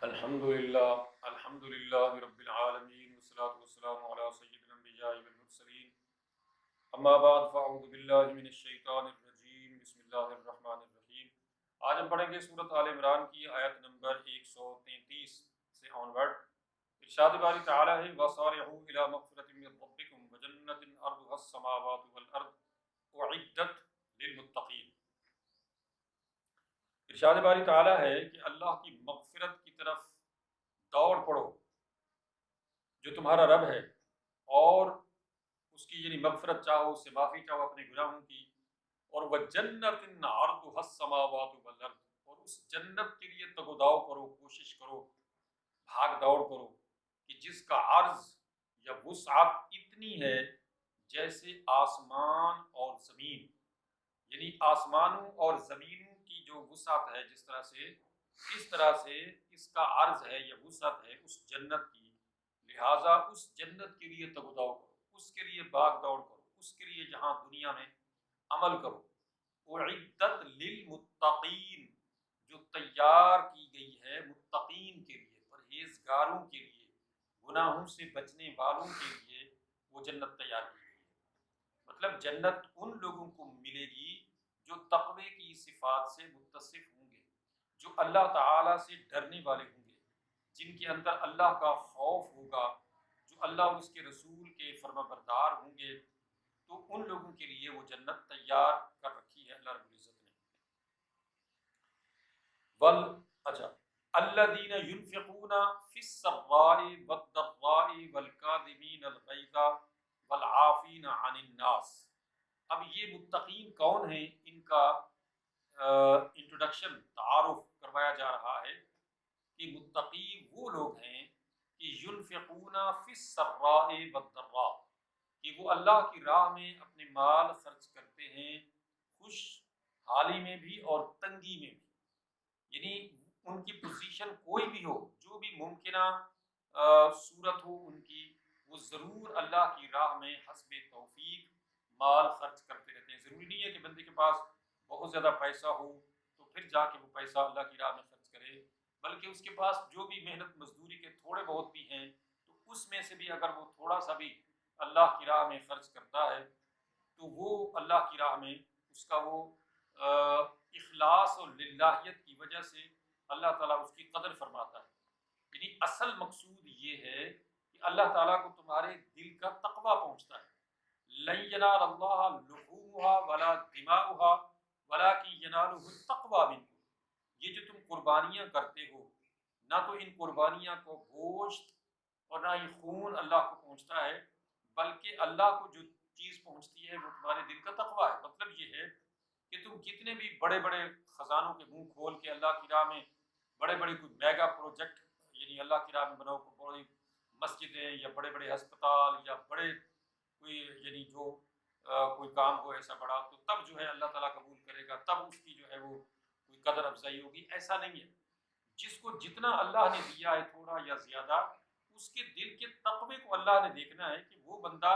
الحمد للہ رب العالمین والصلاة والسلام علی سید الانبیاء والمرسلین اما بعد فاعوذ باللہ من الشیطان الرجیم بسم اللہ الرحمن الرحیم۔ آج ہم پڑھیں گے سورۃ آل عمران کی آیت نمبر 133 سے آن ورڈ۔ ارشاد باری تعالی ہے وَسَارِعُوا إِلَى مَغْفِرَةٍ مِّن رَّبِّكُمْ وَجَنَّةٍ عَرْضُهَا السَّمَاوَاتُ وَالْأَرْضُ أُعِدَّتْ لِلْمُتَّقِينَ۔ ارشاد باری تعالی ہے کہ اللہ کی مغفرت کی طرف دوڑ پڑو جو تمہارا رب ہے، اور اس کی یعنی مغفرت چاہو، اس سے معافی چاہو اپنے گناہوں کی، اور وہ جنت عرضها السماوات والارض، اور اس جنت کے لیے تگ و داؤ کرو، کوشش کرو، بھاگ دوڑ کرو کہ جس کا عرض یا وسعت اتنی ہے جیسے آسمان اور زمین، یعنی آسمانوں اور زمینوں کی جو وسعت ہے جس طرح سے، اس طرح سے اس کا عرض ہے یا وسعت ہے اس جنت کی، لہٰذا اس جنت کے لیے تگ و داؤ کرو، اس کے لیے باغ دوڑ کرو، اس کے لیے جہاں دنیا میں عمل کرو۔ اعدت للمتقین، جو تیار کی گئی ہے متقین کے لیے، پرہیزگاروں کے لیے، گناہوں سے بچنے والوں کے لیے وہ جنت تیار کی گئی ہے۔ مطلب جنت ان لوگوں کو ملے گی جو تقوی کی صفات سے متصف ہوں گے، جو اللہ تعالیٰ سے ڈرنے والے ہوں گے، جن کے اندر اللہ کا خوف ہوگا، جو اللہ اور اس کے رسول کے فرما بردار ہوں گے، تو ان لوگوں کے لیے وہ جنت تیار کر رکھی ہے اللہ رب العزت نے۔ ول اچھا الذین ينفقون فی السراء والضراء والکاظمین الغیظ والعافین عن الناس۔ اب یہ متقین کون ہیں، ان کا انٹروڈکشن، تعارف کروایا جا رہا ہے کہ متقی وہ لوگ ہیں کہ ینفقون فی السراء والضراء، کہ وہ اللہ کی راہ میں اپنے مال خرچ کرتے ہیں، خوش حالی میں بھی اور تنگی میں بھی، یعنی ان کی پوزیشن کوئی بھی ہو، جو بھی ممکنہ صورت ہو ان کی، وہ ضرور اللہ کی راہ میں حسب توفیق مال خرچ کرتے رہتے ہیں۔ ضروری نہیں ہے کہ بندے کے پاس بہت زیادہ پیسہ ہو تو پھر جا کے وہ پیسہ اللہ کی راہ میں خرچ کرے، بلکہ اس کے پاس جو بھی محنت مزدوری کے تھوڑے بہت بھی ہیں تو اس میں سے بھی اگر وہ تھوڑا سا بھی اللہ کی راہ میں خرچ کرتا ہے تو وہ اللہ کی راہ میں اس کا وہ اخلاص اور للہیت کی وجہ سے اللہ تعالیٰ اس کی قدر فرماتا ہے۔ یعنی اصل مقصود یہ ہے کہ اللہ تعالیٰ کو تمہارے دل کا تقویٰ پہنچتا ہے۔ لن ینال اللہ لحومها ولا دماؤها ولکن ینالہ التقویٰ منکم، یہ جو تم قربانیاں کرتے ہو، نہ تو ان قربانیاں کو گوشت اور نہ ہی خون اللہ کو پہنچتا ہے، بلکہ اللہ کو جو چیز پہنچتی ہے وہ تمہارے دل کا تقویٰ ہے۔ مطلب یہ ہے کہ تم کتنے بھی بڑے بڑے خزانوں کے منہ کھول کے اللہ کی راہ میں بڑے بڑے کوئی میگا پروجیکٹ یعنی اللہ کی راہ میں بناؤ، بڑی مسجدیں یا بڑے بڑے ہسپتال یا بڑے کوئی یعنی جو کوئی کام ہو ایسا بڑا، تو تب جو ہے اللہ تعالیٰ قبول کرے گا، تب اس کی جو ہے وہ کوئی قدر افزائی ہوگی۔ ایسا نہیں ہے، جس کو جتنا اللہ نے دیا ہے تھوڑا یا زیادہ، اس کے دل کے تقوی کو اللہ نے دیکھنا ہے کہ وہ بندہ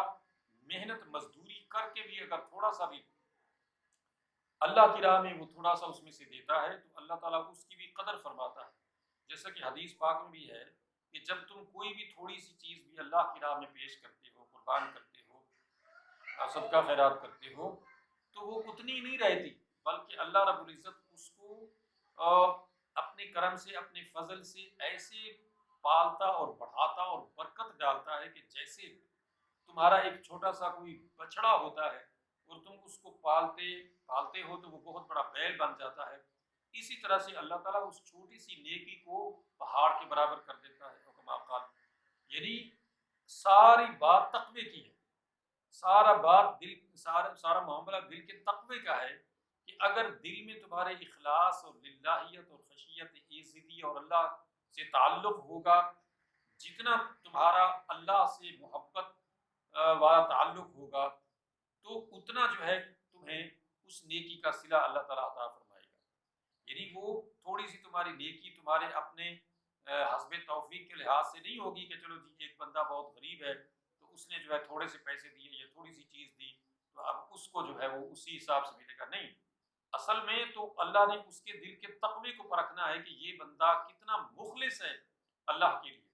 محنت مزدوری کر کے بھی اگر تھوڑا سا بھی اللہ کی راہ میں وہ تھوڑا سا اس میں سے دیتا ہے تو اللہ تعالیٰ اس کی بھی قدر فرماتا ہے۔ جیسا کہ حدیث پاک میں بھی ہے کہ جب تم کوئی بھی تھوڑی سی چیز بھی اللہ کی راہ میں پیش کرتے ہو، قربان کرتے ہو، صدقہ خیرات کرتے ہو، تو وہ اتنی نہیں رہتی، بلکہ اللہ رب العزت اس کو اپنے کرم سے، اپنے فضل سے ایسے پالتا اور بڑھاتا اور برکت ڈالتا ہے کہ جیسے تمہارا ایک چھوٹا سا کوئی بچڑا ہوتا ہے اور تم اس کو پالتے ہو تو وہ بہت بڑا بیل بن جاتا ہے، اسی طرح سے اللہ تعالیٰ اس چھوٹی سی نیکی کو پہاڑ کے برابر کر دیتا ہے۔ حکما قال، یعنی ساری بات تقوی کی ہے، سارا معاملہ دل کے تقوی کا ہے کہ اگر دل میں تمہارے اخلاص اور للہیت اور خشیت ایزدی اور اللہ سے تعلق ہوگا، جتنا تمہارا اللہ سے محبت والا تعلق ہوگا، تو اتنا جو ہے تمہیں اس نیکی کا صلہ اللہ تعالیٰ عطا فرمائے گا۔ یعنی وہ تھوڑی سی تمہاری نیکی تمہارے اپنے حسب توفیق کے لحاظ سے نہیں ہوگی کہ چلو جی ایک بندہ بہت غریب ہے تو اس نے جو ہے تھوڑے سے پیسے دیے یا تھوڑی سی چیز دی تو اب اس کو جو ہے وہ اسی حساب سے ملے گا، نہیں، اصل میں تو اللہ نے اس کے دل کے تقوی کو پرکھنا ہے کہ یہ بندہ کتنا مخلص ہے اللہ کے لیے،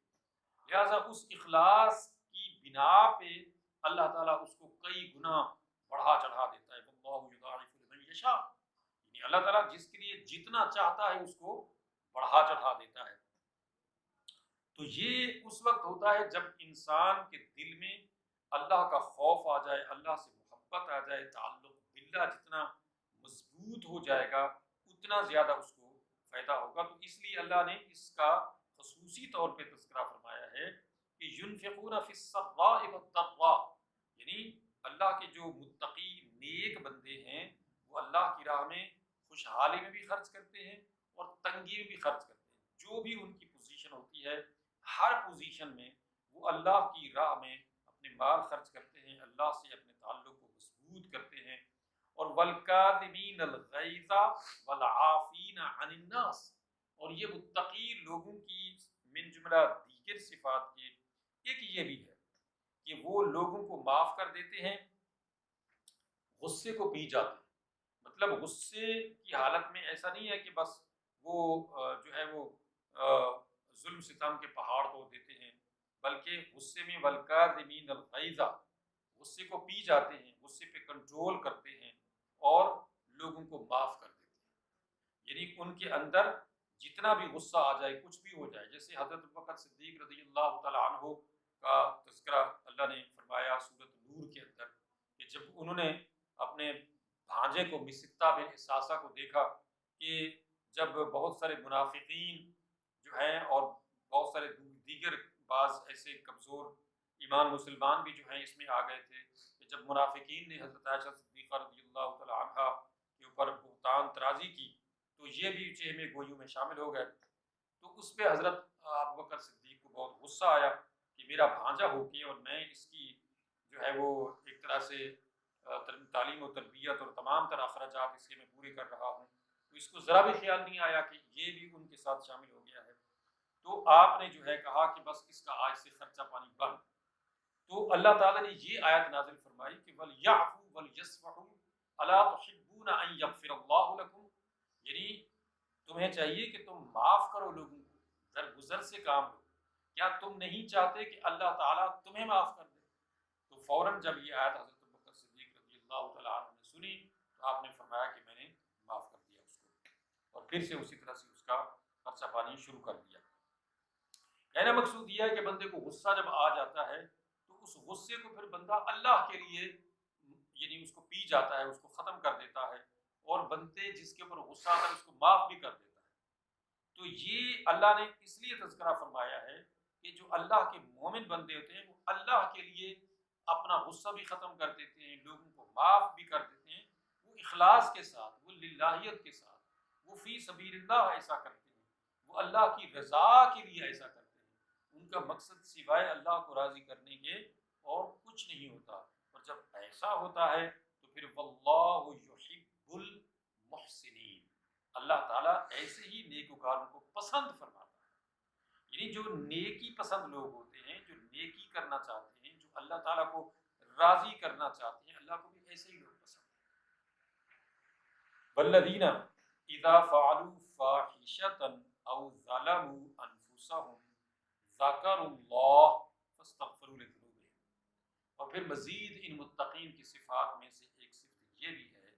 لہذا اس اخلاص کی بنا پہ اللہ تعالیٰ اس کو کئی گنا بڑھا چڑھا دیتا ہے۔ واللہ یضاعف لمن یشاء، یعنی اللہ تعالیٰ جس کے لیے جتنا چاہتا ہے اس کو بڑھا چڑھا دیتا ہے۔ تو یہ اس وقت ہوتا ہے جب انسان کے دل میں اللہ کا خوف آ جائے، اللہ سے محبت آ جائے، تعلق باللہ جتنا مضبوط ہو جائے گا اتنا زیادہ اس کو فائدہ ہوگا۔ تو اس لیے اللہ نے اس کا خصوصی طور پہ تذکرہ فرمایا ہے کہ ينفقون فی السراء والضراء، یعنی اللہ کے جو متقی نیک بندے ہیں وہ اللہ کی راہ میں خوشحالی میں بھی خرچ کرتے ہیں اور تنگی میں بھی خرچ کرتے ہیں۔ جو بھی ان کی پوزیشن ہوتی ہے ہر پوزیشن میں وہ اللہ کی راہ میں اپنے مال خرچ کرتے ہیں، اللہ سے اپنے تعلق کو مضبوط کرتے ہیں۔ اور والکاظمین الغیظ والعافین عن الناس، اور یہ متقی لوگوں کی من جملہ دیگر صفات کے ایک یہ بھی ہے کہ وہ لوگوں کو معاف کر دیتے ہیں، غصے کو پی جاتے ہیں۔ مطلب غصے کی حالت میں ایسا نہیں ہے کہ بس وہ جو ہے وہ ظلم ستم کے پہاڑ توڑ دیتے ہیں، بلکہ غصے میں والکاظمین الغیظ، غصے کو پی جاتے ہیں، غصے پہ کنٹرول کرتے ہیں اور لوگوں کو معاف کر دیتے ہیں۔ یعنی ان کے اندر جتنا بھی غصہ آ جائے، کچھ بھی ہو جائے، جیسے حضرت ابوبکر صدیق رضی اللہ تعالیٰ عنہ کا تذکرہ اللہ نے فرمایا سورۃ نور کے اندر کہ جب انہوں نے اپنے بھانجے کو مسطہ بن اساسہ کو دیکھا کہ جب بہت سارے منافقین جو ہیں اور بہت سارے دیگر بعض ایسے کمزور ایمان مسلمان بھی جو ہیں اس میں آ گئے تھے کہ جب منافقین نے حضرت عائشہ صدیقہ رضی اللہ تعالیٰ عنہا کے اوپر بہتان طرازی کی تو یہ بھی چہمے گوئیوں میں شامل ہو گئے۔ تو اس پہ حضرت ابوبکر صدیق کو بہت غصہ آیا کہ میرا بھانجا ہو کے اور میں اس کی جو ہے وہ ایک طرح سے تعلیم و تربیت اور تمام تر اخراجات اس کے میں پورے کر رہا ہوں، تو اس کو ذرا بھی خیال نہیں آیا کہ یہ بھی ان کے ساتھ شامل ہو گیا ہے۔ تو آپ نے جو ہے کہا کہ بس اس کا آج سے خرچہ پانی بند۔ تو اللہ تعالیٰ نے یہ آیت نازل فرمائی کہ وَلْيَعْفُوا وَلْيَصْفَحُوا أَلَا تُحِبُّونَ أَن يَغْفِرَ اللَّهُ لَكُمْ، یعنی تمہیں چاہیے کہ تم معاف کرو لوگوں کو، درگزر سے کام لو، کیا تم نہیں چاہتے کہ اللہ تعالیٰ تمہیں معاف کر دے؟ تو فوراً جب یہ آیت حضرت ابوبکر صدیق رضی اللہ تعالیٰ عنہ نے سنی تو آپ نے فرمایا کہ میں نے معاف کر دیا اس کو، اور پھر سے اسی طرح سے اس کا خرچہ پانی شروع کر دیا۔ کہنا مقصود یہ ہے کہ بندے کو غصہ جب آ جاتا ہے تو اس غصے کو پھر بندہ اللہ کے لیے یعنی اس کو پی جاتا ہے، اس کو ختم کر دیتا ہے، اور بندے جس کے اوپر غصہ آتا ہے اس کو معاف بھی کر دیتا ہے۔ تو یہ اللہ نے اس لیے تذکرہ فرمایا ہے کہ جو اللہ کے مومن بندے ہوتے ہیں وہ اللہ کے لیے اپنا غصہ بھی ختم کر دیتے ہیں، لوگوں کو معاف بھی کر دیتے ہیں، وہ اخلاص کے ساتھ، وہ للہیت کے ساتھ، وہ فی سبیل اللہ ایسا کرتے ہیں، وہ اللہ کی رضا کے لیے ایسا کرتے ہیں، ان کا مقصد سوائے اللہ کو راضی کرنے کے اور کچھ نہیں ہوتا۔ اور جب ایسا ہوتا ہے تو پھر واللہ یحب المحسنین، اللہ تعالیٰ ایسے ہی نیکوکاروں کو پسند فرماتا ہے۔ یعنی جو نیکی پسند لوگ ہوتے ہیں، جو نیکی کرنا چاہتے ہیں، جو اللہ تعالیٰ کو راضی کرنا چاہتے ہیں، اللہ کو بھی ایسے ہی لوگ پسند ہیں۔ والذین اذا فعلوا فاحشة او ظلموا انفسهم ذکروا اللہ فاستغفروا لذنوبہم۔ اور پھر مزید ان متقین کی صفات میں سے ایک صفت یہ بھی ہے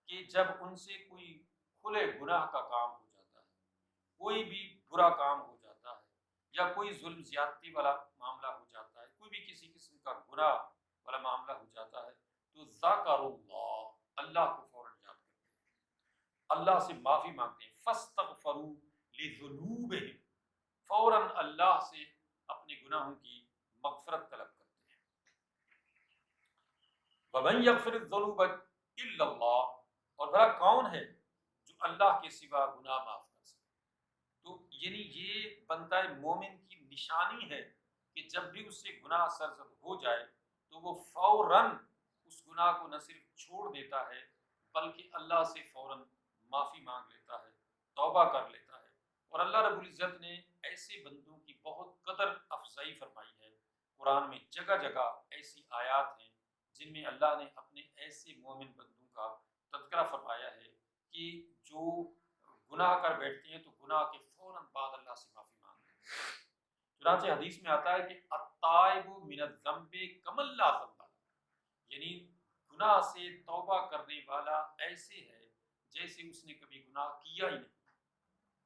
کہ جب ان سے کوئی کھلے گناہ کا کام ہو جاتا ہے، کوئی بھی برا کام ہو جاتا ہے، یا کوئی ظلم زیادتی والا معاملہ ہو جاتا ہے، کوئی بھی کسی قسم کا گناہ والا معاملہ ہو جاتا ہے، تو ذکروا اللہ، اللہ کو فوراً یاد کرتے ہیں، اللہ سے معافی مانگتے ہیں، فاستغفروا لذنوبہم، فوراً اللہ سے اپنے گناہوں کی مغفرت طلب کرتے ہیں۔ وَمَن يَغْفِرِ الذُّنُوبَ إِلَّا اللَّهُ، اور بھلا کون ہے جو اللہ کے سوا گناہ معاف کر سکے؟ تو یعنی یہ بندہ مومن کی نشانی ہے کہ جب بھی اس سے گناہ سرزد ہو جائے تو وہ فوراً اس گناہ کو نہ صرف چھوڑ دیتا ہے بلکہ اللہ سے فوراً معافی مانگ لیتا ہے، توبہ کر لیتا ہے۔ اور اللہ رب العزت نے ایسے بندوں کی بہت قدر افزائی فرمائی ہے، قرآن میں جگہ جگہ ایسی آیات ہیں جن میں اللہ نے اپنے ایسے مومن بندوں کا تذکرہ فرمایا ہے کہ جو گناہ کر بیٹھتے ہیں تو گناہ کے فوراً بعد اللہ سے معافی مانگتے ہیں۔ چنانچہ حدیث میں آتا ہے کہ التائب من الذنب کمن لا ذنب، یعنی گناہ سے توبہ کرنے والا ایسے ہے جیسے اس نے کبھی گناہ کیا ہی نہیں،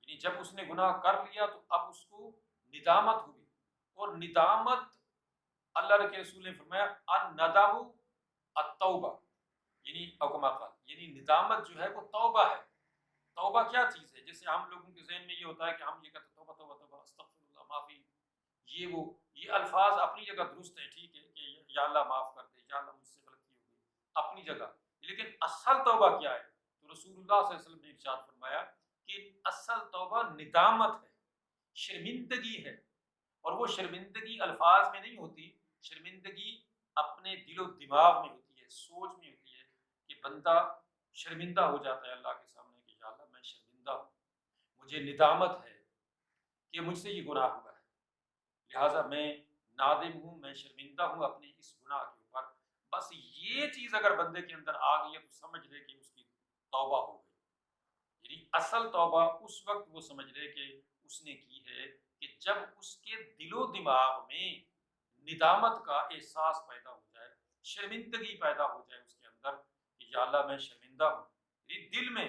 یعنی جب اس نے گناہ کر لیا تو اب اس کو ندامت ہوئی، اور ندامت اللہ کے رسول نے فرمایا الندم التوبہ، یعنی اوکما قال، یعنی ندامت جو ہے وہ توبہ ہے۔ توبہ کیا چیز ہے؟ جیسے ہم لوگوں کے ذہن میں یہ ہوتا ہے کہ ہم یہ کہتے ہیں توبہ توبہ توبہ استغفر اللہ معافی، یہ الفاظ اپنی جگہ درست ہے، ٹھیک ہے کہ یا اللہ معاف کر دے، یا اللہ مجھ سے غلطی ہو گئی، اپنی جگہ، لیکن اصل توبہ کیا ہے؟ تو رسول اللہ صلی اللہ علیہ وسلم نے ارشاد فرمایا کہ اصل توبہ ندامت ہے، شرمندگی ہے، اور وہ شرمندگی الفاظ میں نہیں ہوتی، شرمندگی اپنے دل و دماغ میں ہوتی ہے، سوچ میں ہوتی ہے، کہ بندہ شرمندہ ہو جاتا ہے اللہ کے سامنے کہ یا اللہ میں شرمندہ ہوں، مجھے ندامت ہے کہ مجھ سے یہ گناہ ہوا ہے، لہٰذا میں نادم ہوں، میں شرمندہ ہوں اپنے اس گناہ کے اوپر۔ بس یہ چیز اگر بندے کے اندر آ گئی ہے تو سمجھ لے کہ اس کی توبہ ہو گئی، یعنی اصل توبہ اس وقت وہ سمجھ لے کہ اس نے کی ہے کہ جب اس کے دل و دماغ میں ندامت کا احساس پیدا ہو جائے، شرمندگی پیدا ہو جائے اس کے اندر کہ یا اللہ میں شرمندہ ہوں، یعنی دل میں،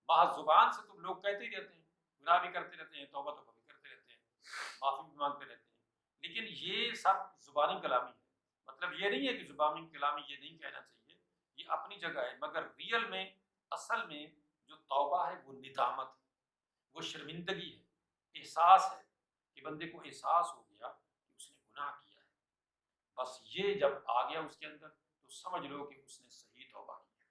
محض زبان سے تو لوگ کہتے ہی رہتے ہیں، گناہ بھی کرتے رہتے ہیں، توبہ توبہ بھی کرتے رہتے ہیں، معافی بھی مانگتے رہتے ہیں، لیکن یہ سب زبانی کلامی ہے۔ مطلب یہ نہیں ہے کہ زبانی کلامی یہ نہیں کہنا چاہیے، یہ اپنی جگہ ہے، مگر ریئل میں، اصل میں جو توبہ ہے وہ ندامت ہے، وہ شرمندگی ہے، احساس ہے کہ بندے کو احساس ہو گیا کہ اس نے گناہ کیا ہے، بس یہ جب آ گیا اس کے اندر تو سمجھ لو کہ اس نے صحیح توبہ کی ہے۔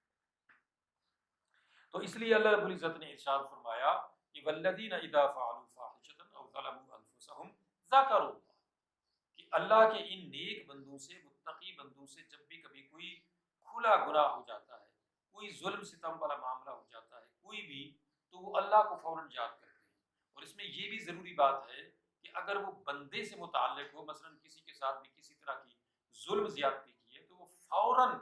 تو اس لیے اللہ رب العزت نے ارشاد فرمایا کہ والذین اذا فعلوا فاحشۃ او ظلموا انفسهم ذکروا اللہ، کہ اللہ کے ان نیک بندوں سے، متقی بندوں سے جب بھی کبھی کوئی کھلا گناہ ہو جاتا ہے، کوئی ظلم ستم والا معاملہ ہو جاتا ہے کوئی بھی، تو وہ اللہ کو فوراً یاد کرتے ہیں۔ اور اس میں یہ بھی ضروری بات ہے کہ اگر وہ بندے سے متعلق ہو، مثلا کسی کے ساتھ بھی کسی طرح کی ظلم زیادتی کی ہے، تو وہ فوراً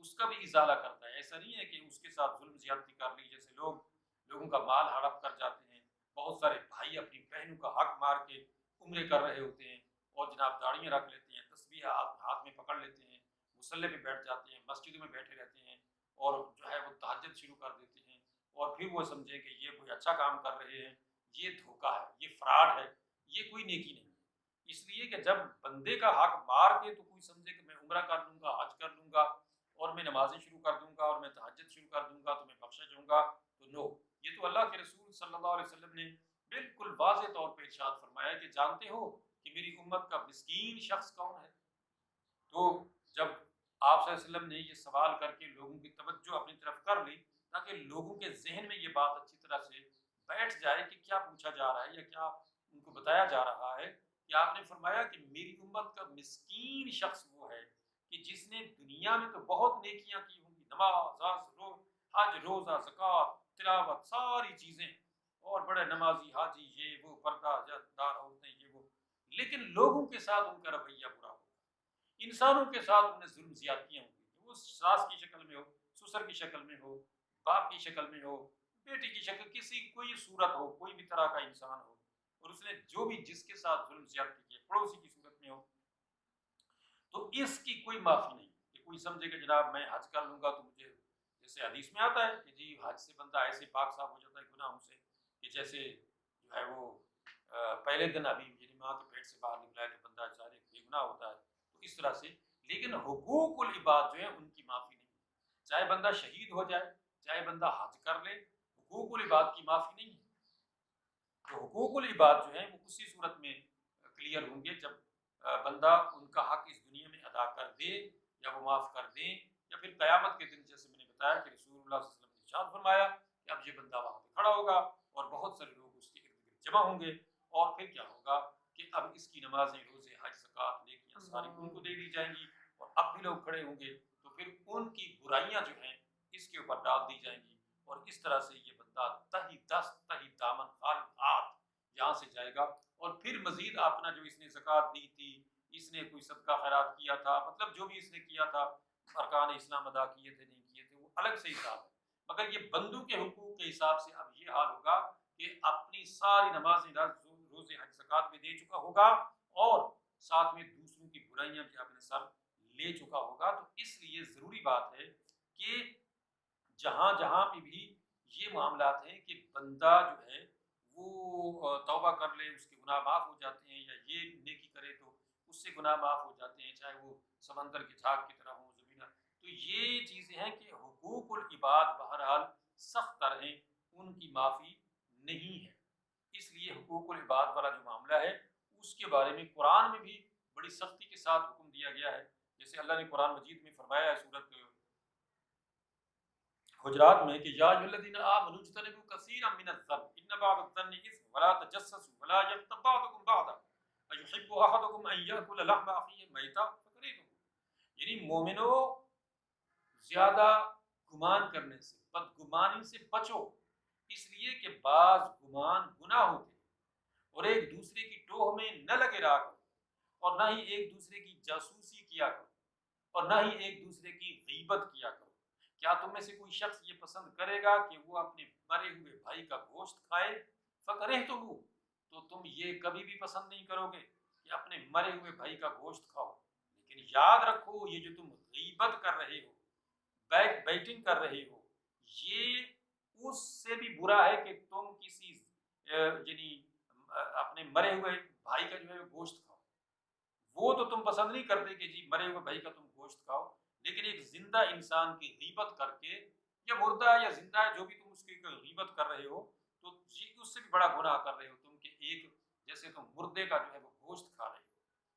اس کا بھی ازالہ کرتا ہے۔ ایسا نہیں ہے کہ اس کے ساتھ ظلم زیادتی کر لی، جیسے لوگوں کا مال ہڑپ کر جاتے ہیں، بہت سارے بھائی اپنی بہنوں کا حق مار کے عمرے کر رہے ہوتے ہیں، اور جناب داڑیاں رکھ لیتے ہیں، تسبیح ہاتھ میں پکڑ لیتے ہیں، مصلے پہ بیٹھ جاتے ہیں، مسجدوں میں بیٹھے رہتے ہیں، اور جو ہے وہ تہجد شروع کر دیتے ہیں، اور پھر وہ سمجھے کہ یہ کوئی اچھا کام کر رہے ہیں، یہ دھوکہ ہے، یہ فراڈ ہے، یہ کوئی نیکی نہیں ہے۔ اس لیے کہ جب بندے کا حق مار کے تو کوئی سمجھے کہ میں عمرہ کر لوں گا، حج کر لوں گا، اور میں نمازیں شروع کر دوں گا، اور میں تہجد شروع کر دوں گا تو میں بخشا جاؤں گا، تو نو، یہ تو اللہ کے رسول صلی اللہ علیہ وسلم نے بالکل واضح طور پہ ارشاد فرمایا کہ جانتے ہو کہ میری امت کا مسکین شخص کون ہے؟ تو جب آپ صلی اللہ علیہ وسلم نے یہ سوال کر کے لوگوں کی توجہ اپنی طرف کر لی، تاکہ لوگوں کے ذہن میں یہ بات اچھی طرح سے بیٹھ جائے کہ کیا پوچھا جا رہا ہے یا کیا ان کو بتایا جا رہا ہے، کہ آپ نے فرمایا کہ میری امت کا مسکین شخص وہ ہے کہ جس نے دنیا میں تو بہت نیکیاں کی ہوں گی، نماز، حج، روزہ، زکوٰۃ، تلاوت، ساری چیزیں، اور بڑے نمازی، حاجی، یہ وہ، پردہ دار عورتیں، یہ وہ، لیکن لوگوں کے ساتھ ان کا رویہ برا ہو، انسانوں کے ساتھ انہیں ظلم زیادتیاں ہوتی ہیں، وہ ساس کی شکل میں ہو، سسر کی شکل میں ہو، باپ کی شکل میں ہو، بیٹی کی شکل، کسی کوئی صورت ہو، کوئی بھی طرح کا انسان ہو، اور اس نے جو بھی جس کے ساتھ ظلم زیادتی کی ہے، پڑوسی کی صورت میں ہو، تو اس کی کوئی معافی نہیں کہ کوئی سمجھے کہ جناب میں حج کر لوں گا تو مجھے، جیسے حدیث میں آتا ہے کہ جی حج سے بندہ ایسے پاک صاف ہو جاتا ہے گناہوں سے کہ جیسے جو ہے وہ پہلے دن ابھی یعنی ماں کے پیٹ سے باہر نکلا ہے تو بندہ سارے بے گناہ ہوتا ہے، تو اس طرح سے۔ لیکن حقوق العباد جو ہے ان کی معافی نہیں ہے، چاہے بندہ شہید ہو جائے، چاہے بندہ حج کر لے، حقوق العباد کی معافی نہیں ہے۔ تو حقوق العباد جو ہیں وہ اسی صورت میں کلیئر ہوں گے جب بندہ ان کا حق اس دنیا میں ادا کر دے، یا وہ معاف کر دیں، یا پھر قیامت کے دن جیسے میں نے بتایا کہ رسول اللہ صلی اللہ علیہ وسلم نے ارشاد فرمایا کہ اب یہ بندہ وہاں پہ کھڑا ہوگا اور بہت سارے لوگ اس کے ارد گرد جمع ہوں گے، اور پھر کیا ہوگا کہ اب اس کی نمازیں، روزے، حج، زکوٰۃ، نیکیاں ساری ان کو دے دی جائیں گی، اور اب بھی لوگ کھڑے ہوں گے، تو پھر ان کی برائیاں جو ہیں اس کے اوپر ڈال دی جائیں گی، اور اس طرح سے یہ بندہ تہی دست تہی دامن خالی ہاتھ یہاں سے جائے گا، اور پھر مزید اپنا جو اس نے زکوٰۃ دی تھی، اس نے کوئی صدقہ خیرات کیا تھا، مطلب جو بھی اس نے کیا تھا، ارکان اسلام ادا کیے تھے نہیں کیے تھے، وہ الگ سے حساب ہے، مگر یہ بندوں کے حقوق کے حساب سے اب یہ حال ہوگا کہ اپنی ساری نمازیں روزے حج زکوٰۃ بھی دے چکا ہوگا اور ساتھ میں دوسروں کی برائیاں بھی اپنے سر لے چکا ہوگا. تو اس لیے ضروری بات ہے کہ جہاں جہاں پہ بھی یہ معاملات ہیں کہ بندہ جو ہے وہ توبہ کر لے، اس کے گناہ معاف ہو جاتے ہیں، یا یہ نیکی کرے تو اس سے گناہ معاف ہو جاتے ہیں، چاہے وہ سمندر کے جھاگ کی طرح ہوں زمینہ. تو یہ چیزیں ہیں کہ حقوق العباد بہرحال سخت تر ہیں، ان کی معافی نہیں ہے. اس لیے حقوق العباد والا جو معاملہ ہے اس کے بارے میں قرآن میں بھی بڑی سختی کے ساتھ حکم دیا گیا ہے. جیسے اللہ نے قرآن مجید میں فرمایا ہے سورۃ حجرات میں کہ یا ایھا الذین آمنوا اجتنبوا کثیرا من الظن ان بعض الظن اثم ولا تجسسوا ولا یغتب بعضکم بعضا ایحب احدکم ان یاکل لحم اخیہ میتا فکریہموہ. یعنی مومنو زیادہ گمان کرنے سے، بدگمانی سے بچو، اس لیے کہ بعض گمان گناہ ہوتے ہیں. اور ایک دوسرے کی ٹوہ میں نہ لگے رہا کرو، اور نہ ہی ایک دوسرے کی جاسوسی کیا کرو، اور نہ ہی ایک دوسرے کی غیبت کیا کرو. کیا تم میں سے کوئی شخص یہ پسند کرے گا کہ وہ اپنے مرے ہوئے بھائی کا گوشت کھائے؟ فکرہتموہ، تو تم یہ کبھی بھی پسند نہیں کرو گے کہ اپنے مرے ہوئے بھائی کا گوشت کھاؤ. لیکن یاد رکھو یہ جو تم غیبت کر رہے ہو، بیک بیٹنگ کر رہے ہو، یہ اس سے بھی برا ہے کہ تم کسی یعنی اپنے مرے ہوئے بھائی کا جو ہے گوشت کھاؤ. وہ تو تم پسند نہیں کرتے کہ جی مرے ہوئے بھائی کا تم گوشت کھاؤ، لیکن ایک زندہ انسان کی غیبت کر کے، یا مردہ ہے یا زندہ ہے جو بھی تم اس کی غیبت کر رہے ہو، تو اس سے بھی بڑا گناہ کر رہے ہو تم کہ ایک جیسے تم مردے کا جو ہے وہ گوشت کھا رہے ہو.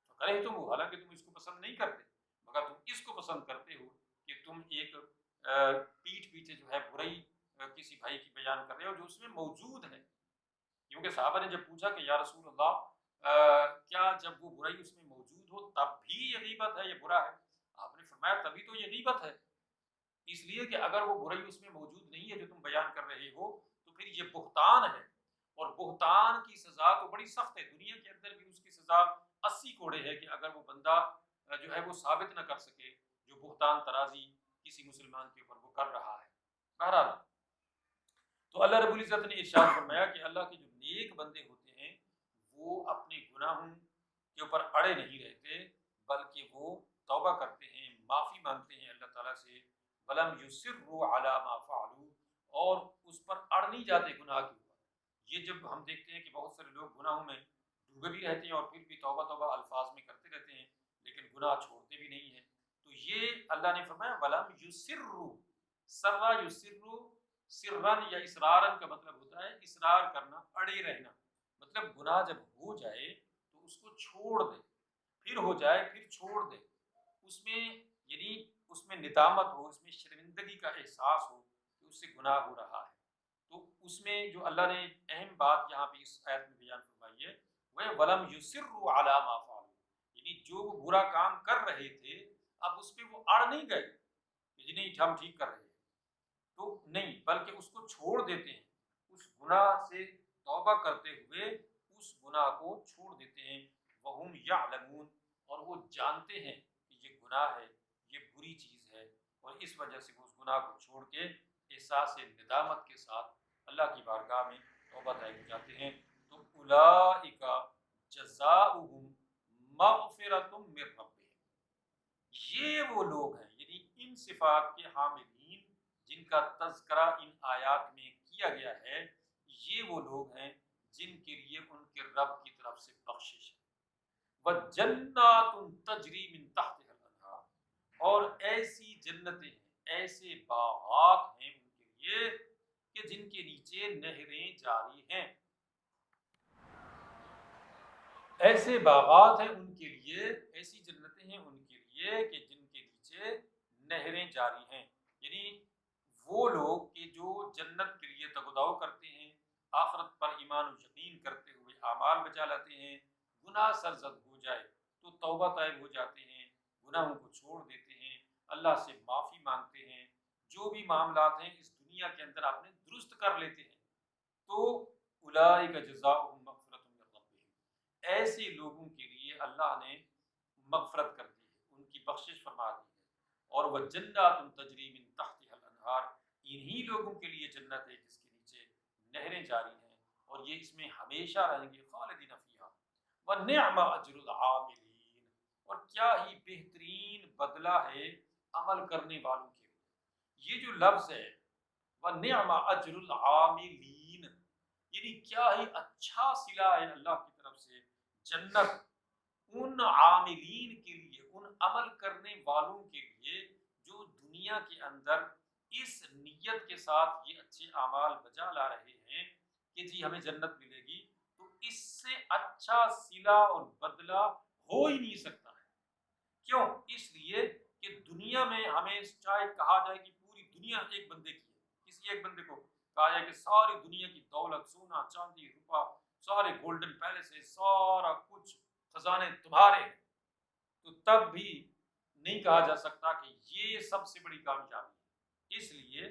تو کرے تم وہ، حالانکہ تم اس کو پسند نہیں کرتے، مگر تم اس کو پسند کرتے ہو کہ تم ایک پیٹھ پیچھے جو ہے برائی کسی بھائی کی بیان کر رہے ہو جو اس میں موجود ہے. کیونکہ صحابہ نے جب پوچھا کہ یا رسول اللہ کیا جب وہ برائی اس میں موجود ہو تب بھی یہ غیبت ہے، یہ برا ہے؟ آپ نے فرمایا تبھی تو یہ غیبت ہے، اس لیے کہ اگر وہ برائی اس میں موجود نہیں ہے جو تم بیان کر رہے ہو تو پھر یہ بہتان ہے. اور بہتان کی سزا تو بڑی سخت ہے، دنیا کے اندر بھی اس کی سزا 80 کوڑے ہے کہ اگر وہ بندہ جو ہے وہ ثابت نہ کر سکے جو بہتان ترازی کسی مسلمان کے اوپر وہ کر رہا ہے. بہرحال تو اللہ رب العزت نے ارشاد فرمایا کہ اللہ کے جو نیک بندے ہوتے ہیں وہ اپنے گناہوں کے اوپر اڑے نہیں رہتے، بلکہ وہ توبہ کرتے ہیں، معافی مانگتے ہیں اللہ تعالیٰ سے. ولم یصروا علی ما فعلوا، اور اس پر اڑ نہیں جاتے گناہ کے اوپر. یہ جب ہم دیکھتے ہیں کہ بہت سارے لوگ گناہوں میں ڈوبے بھی رہتے ہیں اور پھر بھی توبہ توبہ الفاظ میں کرتے رہتے ہیں لیکن گناہ چھوڑتے بھی نہیں ہیں، تو یہ اللہ نے فرمایا ولم یصروا. سرا یسروا سرن یا اسرارن کا مطلب ہوتا ہے اصرار کرنا، اڑے رہنا. مطلب گناہ جب ہو جائے تو اس کو چھوڑ دے، پھر ہو جائے پھر چھوڑ دے. اس میں یعنی اس میں ندامت ہو، اس میں شرمندگی کا احساس ہو کہ اس سے گناہ ہو رہا ہے. تو اس میں جو اللہ نے اہم بات یہاں پہ اس آیت میں بیان فرمائی ہے وہ ولم یصروا علی ما فعلوا، یعنی جو وہ برا کام کر رہے تھے اب اس پہ وہ اڑ نہیں گئے کہ نہیں ہم ٹھیک کر رہے ہیں، تو نہیں، بلکہ اس کو چھوڑ دیتے ہیں. اس گناہ سے توبہ کرتے ہوئے اس گناہ کو چھوڑ دیتے ہیں. وہم یعلمون، اور وہ جانتے ہیں کہ یہ گناہ ہے، یہ بری چیز ہے، اور اس وجہ سے وہ اس گناہ کو چھوڑ کے احساس ندامت کے ساتھ اللہ کی بارگاہ میں توبہ طائب ہو جاتے ہیں. تو اولئک جزاؤہم مغفرۃ من ربہم، یہ وہ لوگ ہیں یعنی ان صفات کے حاملین جن کا تذکرہ ان آیات میں کیا گیا ہے، یہ وہ لوگ ہیں جن کے لیے ان کے رب کی طرف سے بخشش ہے. وَجَنَّاتٌ تَجْرِي مِن تَحْتِهَا الْأَنْهَارُ، اور ایسی جنتیں ہیں، ایسے باغات ہیں ان کے لیے کہ جن کے نیچے نہریں جاری ہیں. ایسے باغات ہیں ان کے لیے، ایسی جنتیں ہیں ان کے لیے کہ جن کے نیچے نہریں جاری ہیں. یعنی وہ لوگ کہ جو جنت کے لیے تگداؤ کرتے ہیں، آخرت پر ایمان و یقین کرتے ہوئے اعمال بچا لاتے ہیں، گناہ سرزد ہو جائے تو توبہ طائب ہو جاتے ہیں، گناہوں کو چھوڑ دیتے ہیں، اللہ سے معافی مانگتے ہیں، جو بھی معاملات ہیں اس دنیا کے اندر اپنے درست کر لیتے ہیں. تو اولئک جزاؤہم مغفرۃ من ربہم، ایسے لوگوں کے لیے اللہ نے مغفرت کر دی ہے، ان کی بخشش فرما دی ہے. اور وہ جنات تجری من تحتها الانہار، انہی لوگوں کے لیے جنت ہے جس کے نیچے نہریں جاری ہیں، اور یہ اس میں ہمیشہ رہیں گے، خالدین فیہا وَنِعْمَ أَجْرُ الْعَامِلِينَ، اور کیا ہی بہترین بدلہ ہے عمل کرنے والوں کے لیے۔ یہ جو لفظ ہے وَنِعْمَ أَجْرُ الْعَامِلِينَ، یعنی کیا ہی اچھا صلہ ہے اللہ کی طرف سے جنت ان عاملین کے لیے، ان عمل کرنے والوں کے لیے جو دنیا کے اندر اس نیت کے ساتھ یہ اچھے اعمال بجا لا رہے ہیں کہ جی ہمیں جنت ملے گی، تو اس سے اچھا صلہ اور بدلہ ہو ہی نہیں سکتا ہے۔ کیوں؟ اس لیے کہ دنیا میں ہمیں چاہے کہا جائے کہ پوری دنیا ایک بندے کی ہے، کسی ایک بندے کو کہا جائے کہ ساری دنیا کی دولت، سونا چاندی روپا، سارے گولڈن پیلس ہے، سارا کچھ خزانے تمہارے ہیں، تو تب بھی نہیں کہا جا سکتا کہ یہ سب سے بڑی کامیابی ہے، اس لیے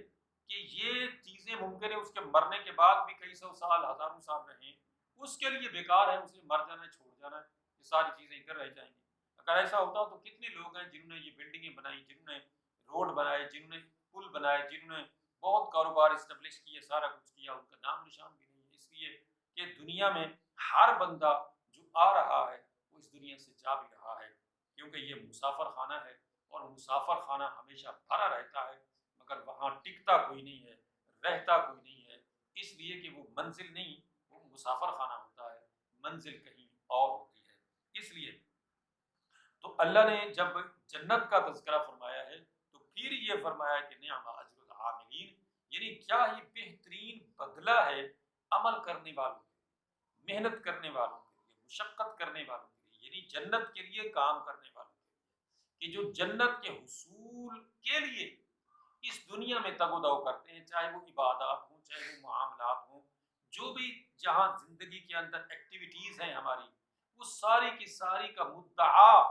کہ یہ چیزیں ممکن ہے اس کے مرنے کے بعد بھی کئی سو سال، ہزاروں سال رہیں، اس کے لیے بیکار ہے، اسے مر جانا ہے، چھوڑ جانا ہے، یہ ساری چیزیں ادھر رہ جائیں گی۔ اگر ایسا ہوتا تو کتنے لوگ ہیں جنہوں نے یہ بلڈنگیں بنائی، جنہوں نے روڈ بنائے، جنہوں نے پل بنائے، جنہوں نے بہت کاروبار اسٹیبلش کیے، سارا کچھ کیا، ان کا نام نشان بھی نہیں ہے، اس لیے کہ دنیا میں ہر بندہ جو آ رہا ہے وہ اس دنیا سے جا بھی رہا ہے، کیونکہ یہ مسافر خانہ ہے، اور مسافر خانہ ہمیشہ بھرا رہتا ہے، مگر وہاں ٹکتا کوئی نہیں ہے، رہتا کوئی نہیں ہے، اس لیے کہ وہ منزل نہیں، وہ مسافر خانہ ہوتا ہے، منزل کہیں اور ہوتی ہے۔ اس لیے تو اللہ نے جب جنت کا تذکرہ فرمایا ہے تو پھر یہ فرمایا کہ نعم اجر العاملین، یعنی کیا ہی بہترین بدلہ ہے عمل کرنے والوں کے لیے، محنت کرنے والوں کے لیے، مشقت کرنے والوں کے لیے، یعنی جنت کے لیے کام کرنے والوں کے لیے، کہ جو جنت کے حصول کے لیے اس دنیا میں تگ و دو کرتے ہیں، چاہے وہ عبادات ہوں، چاہے وہ معاملات ہوں، جو بھی جہاں زندگی کے اندر ایکٹیویٹیز ہیں ہماری، وہ ساری کی ساری کا مدعا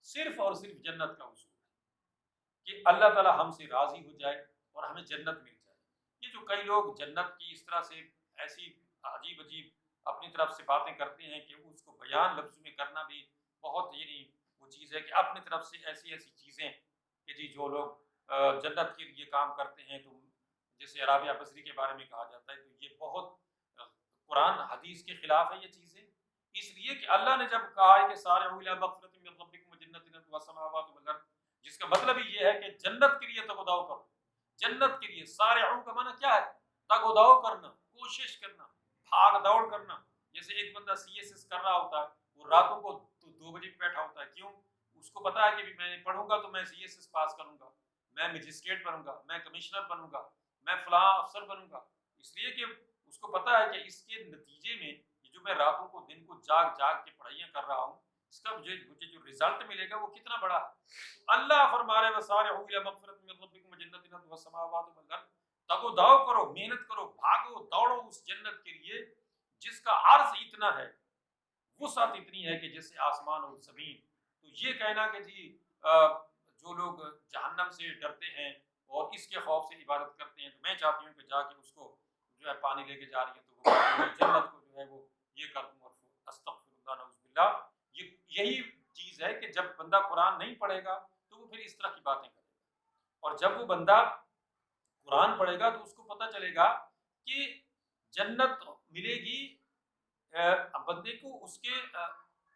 صرف اور صرف جنت کا حصول ہے، کہ اللہ تعالی ہم سے راضی ہو جائے اور ہمیں جنت مل جائے۔ یہ جو کئی لوگ جنت کی اس طرح سے ایسی عجیب عجیب اپنی طرف سے باتیں کرتے ہیں کہ اس کو بیان لفظوں میں کرنا بھی بہت، یعنی وہ چیز ہے کہ اپنی طرف سے ایسی ایسی چیزیں کہ جی جو لوگ جنت کے لیے کام کرتے ہیں، تو جیسے رابعہ بصری کے بارے میں کہا جاتا ہے، تو یہ بہت قرآن حدیث کے خلاف ہے یہ چیزیں، اس لیے کہ اللہ نے جب کہا ہے کہ سارعوا الی مغفرۃ من ربکم وجنۃ عرضها السماوات والارض، جس کا مطلب ہی یہ ہے کہ جنت کے لیے تگ و دو کرو، جنت کے لیے سارعوا کا معنی کیا ہے؟ تگ و دو کرنا، کوشش کرنا، بھاگ دوڑ کرنا۔ جیسے ایک بندہ CSS کر رہا ہوتا ہے، وہ راتوں کو 2 بجے بیٹھا ہوتا ہے، کیوں؟ اس کو پتا ہے کہ میں پڑھوں گا تو میں CSS پاس کروں گا، میں مجسٹریٹ بنوں گا، میں کمشنر بنوں گا، میں فلاں افسر بنوں گا، اس لیے کہ اس کو پتا ہے کہ اس کے نتیجے میں یہ جو میں راتوں کو دن کو جاگ جاگ کے پڑھائیاں کر رہا ہوں، اس کا مجھے جو رزلٹ ملے گا وہ کتنا بڑا ہے۔ اللہ فرما رہے وسارعوا الی مغفرۃ من ربکم وجنۃ عرضها السماوات والارض، تگ و دو کرو، محنت کرو، بھاگو دوڑو اس جنت کے لیے جس کا عرض اتنا ہے، وسعت اتنی ہے کہ جیسے آسمان اور زمین۔ تو یہ کہنا کہ جی جو لوگ جہنم سے ڈرتے ہیں اور اس کے خوف سے عبادت کرتے ہیں، تو میں چاہتی ہوں کہ جا کے اس کو جو ہے پانی لے کے جا رہی ہے تو وہ جنت کو جو ہے وہ یہ کر دوں، اور استغفر اللہ نعوذ باللہ۔ یہی چیز ہے کہ جب بندہ قرآن نہیں پڑھے گا تو وہ پھر اس طرح کی باتیں کرے گا، اور جب وہ بندہ قرآن پڑھے گا تو اس کو پتہ چلے گا کہ جنت ملے گی بندے کو اس کے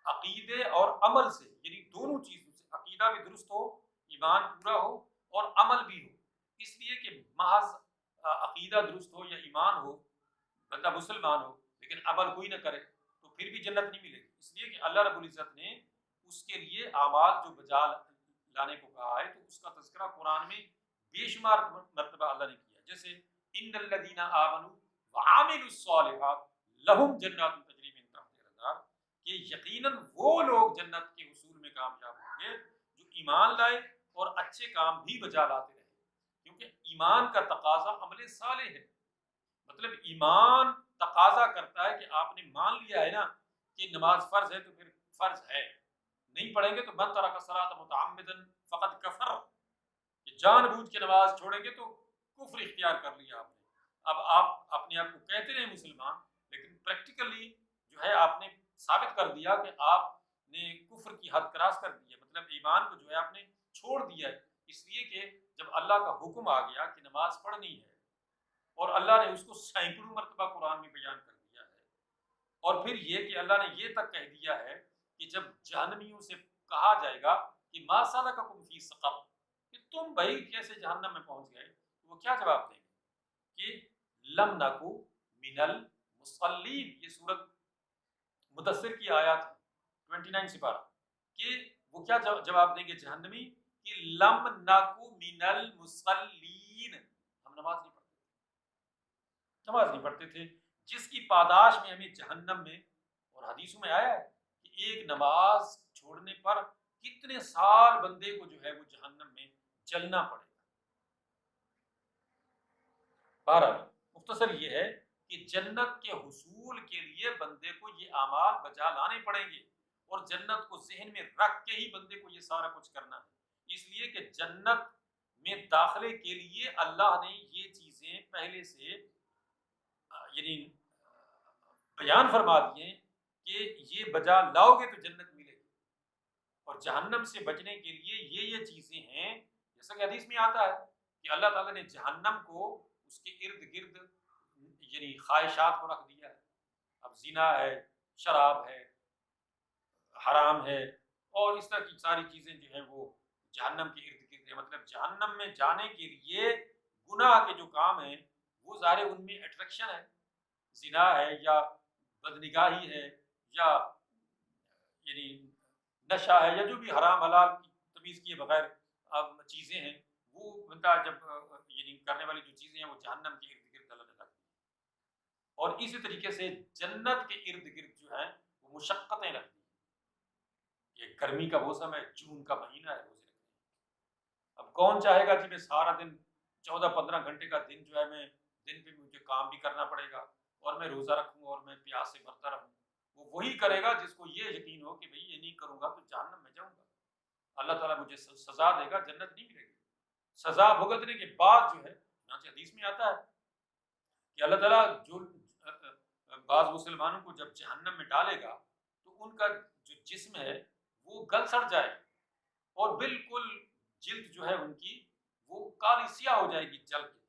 عقیدے اور عمل سے، یعنی دونوں چیزوں سے، عقیدہ بھی درست ہو، ایمان پورا ہو، اور عمل بھی ہو۔ اس لیے کہ محض عقیدہ درست ہو یا ایمان ہو، بندہ مسلمان ہو لیکن عمل کوئی نہ کرے تو پھر بھی جنت نہیں ملے گی، اس لیے کہ اللہ رب العزت نے اس کے لیے اعمال جو بجا لانے کو کہا ہے، تو اس کا تذکرہ قرآن میں بے شمار مرتبہ اللہ نے کیا، جیسے ان الذین آمنوا وعملوا الصالحات لہم جنات تجری من تحتها الانہار، کہ یقیناً وہ لوگ جنت کے حصول میں کامیاب ہوں گے جو ایمان لائے اور اچھے کام بھی بجا لاتے رہے، کیونکہ ایمان کا تقاضا عمل صالح ہے، مطلب ایمان تقاضا کرتا ہے کہ آپ نے مان لیا ہے نا کہ نماز فرض ہے تو پھر فرض ہے، نہیں پڑھیں گے تو من ترک الصلاۃ متعمدا فقد کفر، کہ جان بوجھ کے نماز چھوڑیں گے تو کفر اختیار کر لیا آپ نے۔ اب آپ اپنے آپ کو کہتے رہے مسلمان، لیکن پریکٹیکلی جو ہے آپ نے ثابت کر دیا کہ آپ نے کفر کی حد کراس کر دی ہے، مطلب ایمان کو جو ہے آپ نے چھوڑ دیا ہے، اس لیے کہ جب اللہ کا حکم آ گیا کہ نماز پڑھنی ہے اور اللہ نے اس کو سینکڑوں مرتبہ قرآن میں بیان کر دیا ہے، اور پھر یہ کہ اللہ نے یہ تک کہہ دیا ہے کہ جب جہنمیوں سے کہا جائے گا کہ ما سلککم فی سقر، کہ تم بھائی کیسے جہنم میں پہنچ گئے، تو وہ کیا جواب دیں گے کہ لم نکو من المصلین، یہ سورت مدثر کی آیات 29 سپارہ، کہ وہ کیا جواب دیں گے جہنمی کہ لم نکو من المصلین، ہم نماز نہیں پڑھتے تھے، جس کی پاداش میں ہمیں جہنم میں، اور حدیثوں میں آیا ہے کہ ایک نماز چھوڑنے پر کتنے سال بندے کو جو ہے وہ جہنم میں جلنا پڑے گا۔ بہرحال مختصر یہ ہے کہ جنت کے حصول کے لیے بندے کو یہ اعمال بجا لانے پڑیں گے، اور جنت کو ذہن میں رکھ کے ہی بندے کو یہ سارا کچھ کرنا ہے، اس لیے کہ جنت میں داخلے کے لیے اللہ نے یہ چیزیں پہلے سے یعنی بیان فرما دیے کہ یہ بجا لاؤ گے تو جنت ملے گی، اور جہنم سے بچنے کے لیے یہ چیزیں ہیں، جیسا کہ حدیث میں آتا ہے کہ اللہ تعالیٰ نے جہنم کو اس کے ارد گرد یعنی خواہشات کو رکھ دیا ہے، اب زنا ہے، شراب ہے، حرام ہے، اور اس طرح کی ساری چیزیں جو ہیں وہ جہنم کے ارد گرد ہیں، مطلب جہنم میں جانے کے لیے گناہ کے جو کام ہیں وہ ظاہر ان میں اٹریکشن ہے، زنا ہے یا بدنگاہی ہے یا یعنی نشہ ہے یا جو بھی حرام حلال کی تمیز کیے بغیر چیزیں ہیں، وہ بندہ جب یعنی کرنے والی جو چیزیں ہیں وہ جہنم کے ارد گرد اللہ نے رکھ دی، اور اسی طریقے سے جنت کے ارد گرد جو ہیں وہ مشقتیں رکھ دی، یہ گرمی کا موسم ہے، جون کا مہینہ ہے، روزے رکھنے، اب کون چاہے گا کہ میں سارا دن 14-15 گھنٹے کا دن جو ہے میں دن پہ مجھے کام بھی کرنا پڑے گا اور میں روزہ رکھوں اور میں پیاس سے مرتا رہوں، وہ وہی کرے گا جس کو یہ یقین ہو کہ بھئی یہ نہیں کروں گا تو جہنم میں جاؤں گا، اللہ تعالیٰ مجھے سزا دے گا، جنت نہیں ملے گی، سزا بھگتنے کے بعد جو ہے، چنانچہ حدیث میں آتا ہے کہ اللہ تعالیٰ جو بعض مسلمانوں کو جب جہنم میں ڈالے گا تو ان کا جو جسم ہے وہ گل سڑ جائے گا، اور بالکل جلد جو ہے ان کی وہ کالی سیاہ ہو جائے گی جل کے،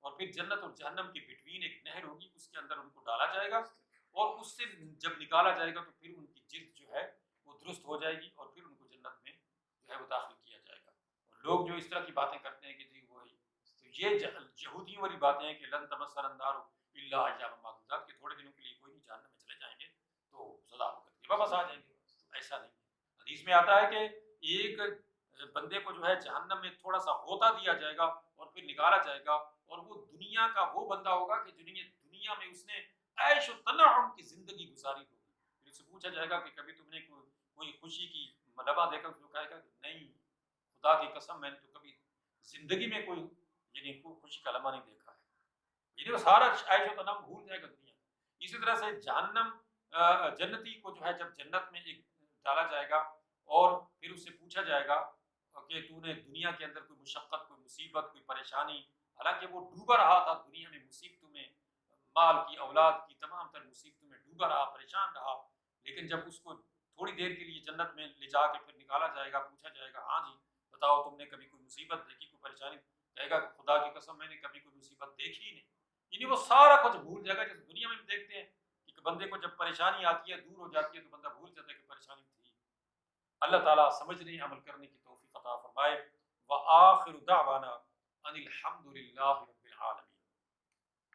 اور پھر جنت اور جہنم کے بٹوین ایک نہر ہوگی، اس کے اندر ان کو ڈالا جائے گا، اور اس سے جب نکالا جائے گا تو پھر ان کی جلد جو ہے وہ درست ہو جائے گی، اور پھر ان کو جنت میں جو ہے وہ داخل کیا جائے گا۔ اور لوگ جو اس طرح کی باتیں کرتے ہیں کہ جی وہی تو یہ یہودیوں والی باتیں ہیں کہ لن تمسنا النار الا ایاما معدودات، کہ تھوڑے دنوں کے لیے کوئی نہیں، جہنم میں چلے جائیں گے تو سزا بھگت کے واپس آ جائیں گے، ایسا نہیں ہے۔ حدیث میں آتا ہے کہ ایک بندے کو جو ہے جہنم میں تھوڑا سا ہوتا دیا جائے گا اور پھر نکالا جائے گا، اور وہ دنیا کا وہ بندہ ہوگا کہ دنیا میں اس نے عیش و تنعم کی زندگی گزاری ہوگی، پھر اس سے پوچھا جائے گا کہ کبھی تم نے کوئی خوشی کی لمحہ دیکھا، جو کہے گا کہ نہیں، خدا کی قسم میں نے تو کبھی زندگی میں کوئی یعنی خوشی کا لمحہ نہیں دیکھا ہے، یعنی وہ سارا عیش و تنعم بھول جائے گا دنیا۔ اسی طرح سے جہنم جنتی کو جو ہے جب جنت میں ایک ڈالا جائے گا اور پھر اس سے پوچھا جائے گا کہ تو نے دنیا کے اندر کوئی مشقت، کوئی مصیبت، کوئی پریشانی، حالانکہ وہ ڈوبا رہا تھا دنیا میں مصیبتوں میں، مال کی، اولاد کی، تمام تر مصیبتوں میں ڈوبا رہا، پریشان رہا، لیکن جب اس کو تھوڑی دیر کے لیے جنت میں لے جا کے پھر نکالا جائے گا، پوچھا جائے گا ہاں جی بتاؤ تم نے کبھی کوئی مصیبت دیکھی، کوئی پریشانی، کہے گا کہ خدا کی قسم میں نے کبھی کوئی مصیبت دیکھی ہی نہیں، یعنی وہ سارا کچھ بھول جائے گا، جیسے دنیا میں دیکھتے ہیں کہ بندے کو جب پریشانی آتی ہے، دور ہو جاتی ہے، تو بندہ بھول جاتا ہے کہ پریشانی تھی۔ اللہ تعالیٰ سمجھنے عمل کرنے کی توفیق عطا فرمائے۔ وآخر دعوانا ان الحمد للہ